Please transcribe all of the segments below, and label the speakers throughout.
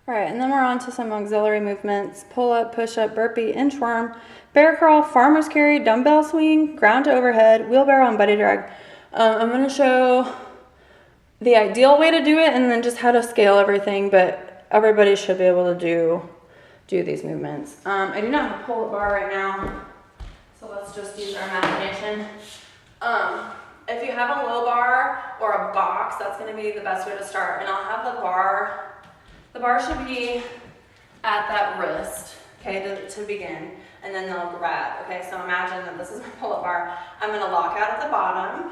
Speaker 1: All right, and then we're on to some auxiliary movements: pull up, push up, burpee, inchworm, bear crawl, farmer's carry, dumbbell swing, ground to overhead, wheelbarrow, and buddy drag. I'm going to show the ideal way to do it and then just how to scale everything, but everybody should be able to do these movements. I do not have a pull-up bar right now, so let's just use our imagination. If you have a low bar or a box, that's going to be the best way to start. And I'll have the bar should be at that wrist, okay, to begin, and then they'll grab, okay? So imagine that this is my pull-up bar. I'm going to lock out at the bottom,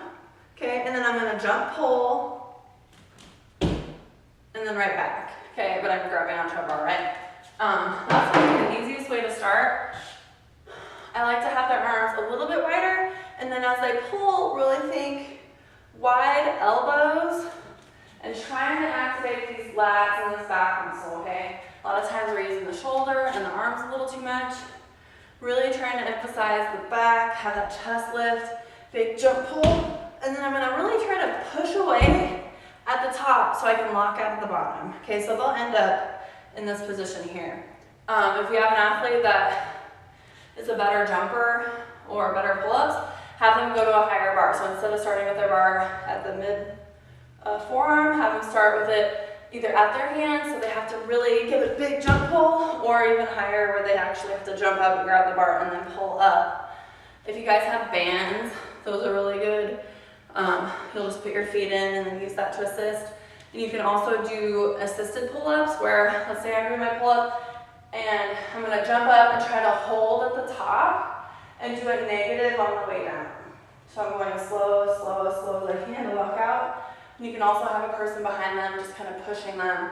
Speaker 1: okay, and then I'm going to jump, pull, and then right back, okay, but I'm grabbing onto a bar, right? That's the easiest way to start. I like to have their arms a little bit wider, and then as they pull, really think wide elbows, and trying to activate these lats and this back muscle, okay? A lot of times we're using the shoulder and the arms a little too much. Really trying to emphasize the back, have that chest lift, big jump pull, and then I'm gonna really try to push away at the top so I can lock out at the bottom. Okay, so they'll end up in this position here. If you have an athlete that is a better jumper or better pull-ups, have them go to a higher bar. So instead of starting with their bar at the mid forearm, have them start with it either at their hands, so they have to really give a big jump pull, or even higher where they actually have to jump up and grab the bar and then pull up. If you guys have bands, those are really good. You'll just put your feet in and then use that to assist. And you can also do assisted pull-ups where, let's say I'm doing my pull-up and I'm going to jump up and try to hold at the top and do a negative on the way down. So I'm going as slow as I can to lock out. And you can also have a person behind them just kind of pushing them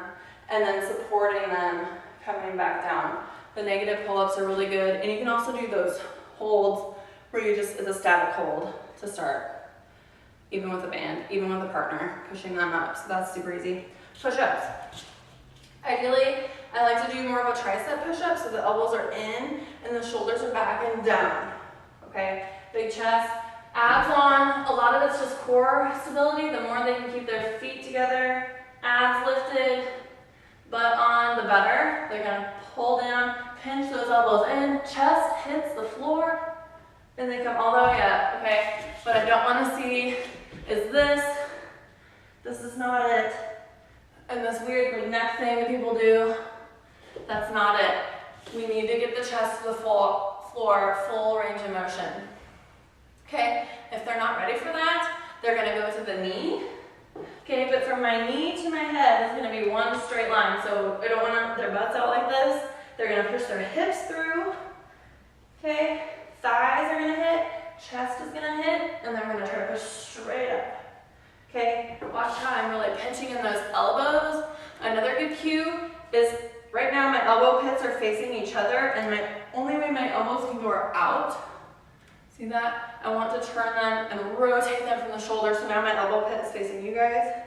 Speaker 1: and then supporting them coming back down. The negative pull-ups are really good. And you can also do those holds where you just, it's a static hold to start. Even with a band, even with a partner, pushing them up. So that's super easy. Push-ups. Ideally, I like to do more of a tricep push-up so the elbows are in and the shoulders are back and down. Okay, big chest. Abs on, a lot of it's just core stability. The more they can keep their feet together, abs lifted, butt on, the better. They're gonna pull down, pinch those elbows in, chest hits the floor, and they come all the way up, okay? What I don't wanna see is this is not it, and this weird neck thing that people do, that's not it. We need to get the chest to the floor, full range of motion. Okay, if they're not ready for that, they're gonna go to the knee. Okay, but from my knee to my head is gonna be one straight line. So I don't want their butts out like this. They're gonna push their hips through. Okay, thighs are gonna hit, chest is gonna hit, and then we're gonna try to push straight up. Okay, watch how I'm really pinching in those elbows. Another good cue is right now my elbow pits are facing each other, and my only way my elbows can go are out. See that? I want to turn them and rotate them from the shoulder. So now my elbow pit is facing you guys.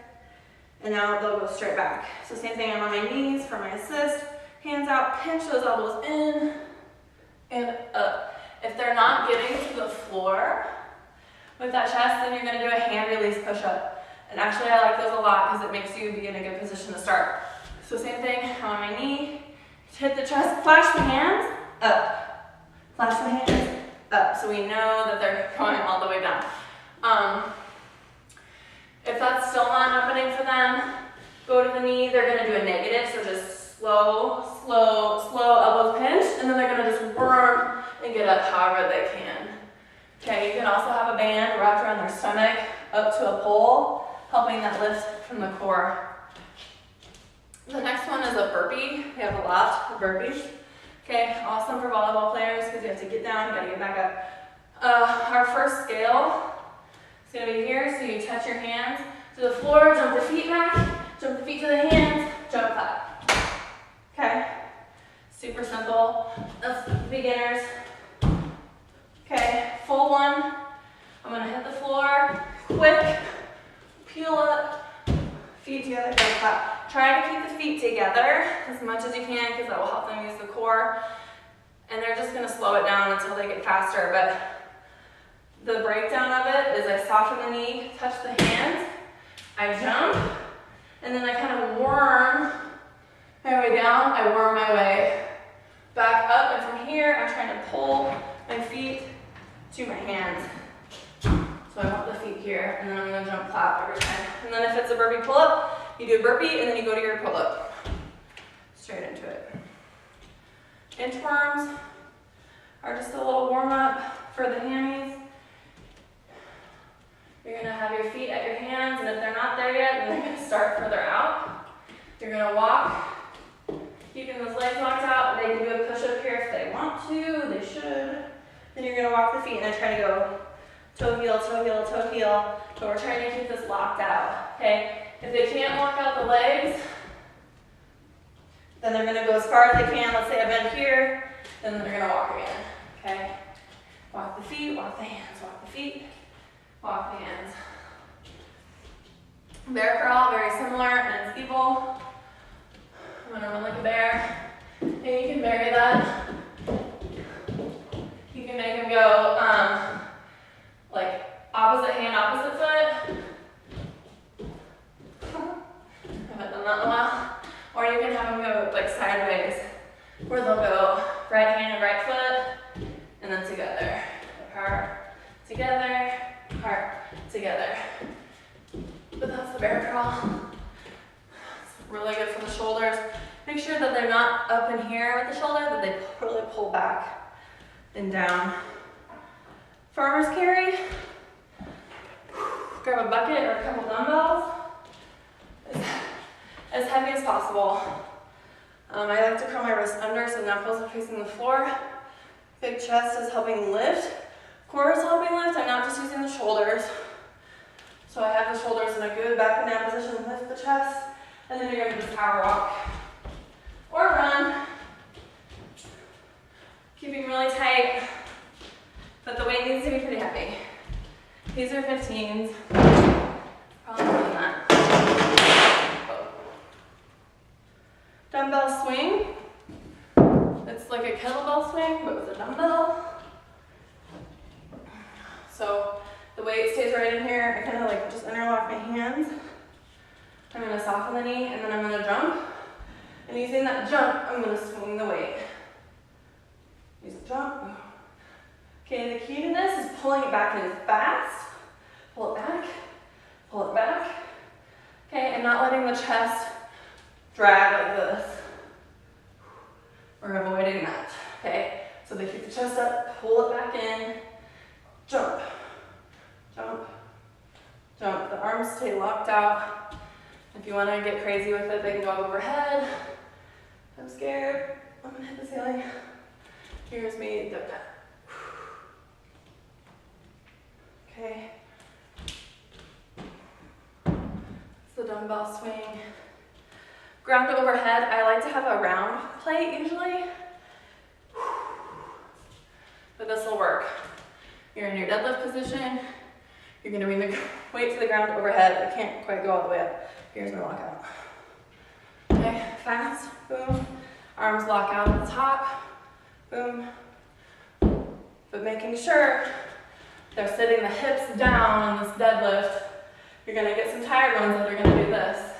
Speaker 1: And now they'll go straight back. So same thing, I'm on my knees for my assist. Hands out, pinch those elbows in and up. If they're not getting to the floor with that chest, then you're going to do a hand release push-up. And actually I like those a lot because it makes you be in a good position to start. So same thing, I'm on my knee, hit the chest, flash the hands, up. Flash the hands, up, so we know that they're going all the way down. If that's still not happening for them, go to the knee, they're gonna do a negative, so just slow, elbows pinch, and then they're gonna just worm and get up however they can. Okay, you can also have a band wrapped around their stomach up to a pole, helping that lift from the core. The next one is a burpee. We have a lot of burpees. Okay, awesome for volleyball players because you have to get down, you gotta get back up. Our first scale is gonna be here, so you touch your hands to the floor, jump the feet back, jump the feet to the hands, jump clap. Okay, super simple. That's beginners. Okay, full one. I'm gonna hit the floor, quick, peel up, feet together, jump clap. Try to keep the feet together as much as you can because that will help them use the core. And they're just going to slow it down until they get faster. But the breakdown of it is I soften the knee, touch the hands, I jump, and then I kind of worm my way down, I worm my way back up, and from here, I'm trying to pull my feet to my hands. So I want the feet here, and then I'm gonna jump clap every time. And then if it's a burpee pull-up, you do a burpee, and then you go to your pull-up. Straight into it. Inchworms are just a little warm-up for the hammies. You're gonna have your feet at your hands, and if they're not there yet, then they're gonna start further out. You're gonna walk, keeping those legs locked out. They can do a push-up here if they want to, they should. Then you're gonna walk the feet, and I try to go toe heel, toe heel, toe heel, but we're trying to keep this locked out, okay? If they can't lock out the legs, then they're gonna go as far as they can. Let's say I bend here, then they're gonna walk again, okay? Walk the feet, walk the hands, walk the feet, walk the hands. Bear crawl, very similar, and it's evil. I'm gonna run like a bear, and you can vary that. You can make them go like opposite hand, opposite foot. I haven't done that in a while. Or you can have them go like sideways, where they'll go right hand and right foot, and then together. Heart, together, heart, together. But that's the bear crawl. It's really good for the shoulders. Make sure that they're not up in here with the shoulder, that they really pull back and down. Farmer's carry. Grab a bucket or a couple dumbbells. As heavy as possible. I like to curl my wrists under so knuckles are facing the floor. Big chest is helping lift. Core is helping lift. I'm not just using the shoulders. So I have the shoulders in a good back and down position, lift the chest, and then you're going to just power walk or run. Keeping really tight, but the weight needs to be pretty heavy. These are 15s. Probably more than that. Dumbbell swing. It's like a kettlebell swing, but with a dumbbell. So the weight stays right in here. I kind of like just interlock my hands. I'm going to soften the knee, and then I'm going to jump. And using that jump, I'm going to swing the weight. Use the jump. Okay, the key to this is pulling it back in fast. Pull it back. Pull it back. Okay, and not letting the chest drag like this. We're avoiding that. Okay, so they keep the chest up, pull it back in, jump, jump, jump. The arms stay locked out. If you want to get crazy with it, they can go overhead. I'm scared. I'm gonna hit the ceiling. Here's me. Okay. It's the dumbbell swing. Ground to overhead, I like to have a round plate usually. But this will work. You're in your deadlift position. You're gonna bring the weight to the ground overhead. I can't quite go all the way up. Here's my lockout. Okay, fast, boom. Arms lock out at the top, boom. But making sure they're sitting the hips down on this deadlift. You're gonna get some tired ones that are gonna do this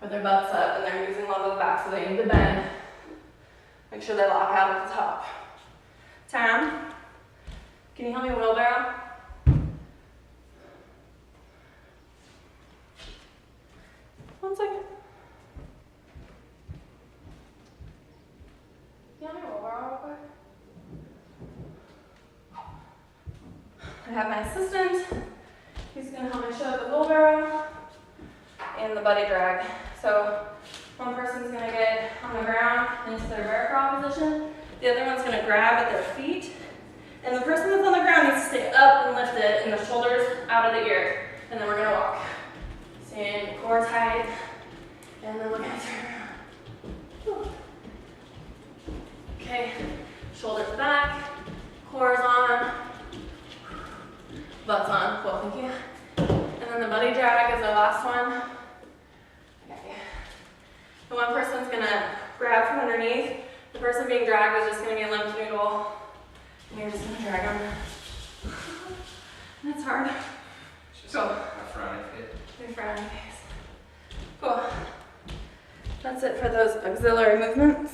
Speaker 1: with their butts up and they're using a lot of the back, so they need to bend. Make sure they lock out at the top. Tam, can you help me wheelbarrow? One second. Can you help me wheelbarrow real quick? I have my assistant. He's gonna help me show the wheelbarrow and the buddy drag. So one person's gonna get on the ground into their bear crawl position. The other one's gonna grab at their feet. And the person that's on the ground needs to stay up and lift it and the shoulders out of the ear. And then we're gonna walk. Staying core tight. And then we're gonna turn around. Okay, shoulders back, core's on, butt's on. Cool, thank you. And then the buddy drag is the last one. Okay. The one person's gonna grab from underneath. The person being dragged is just gonna be a limp noodle. And you're just gonna drag them. That's hard.
Speaker 2: It's just a frowny face.
Speaker 1: Your frowny face. Cool. That's it for those auxiliary movements.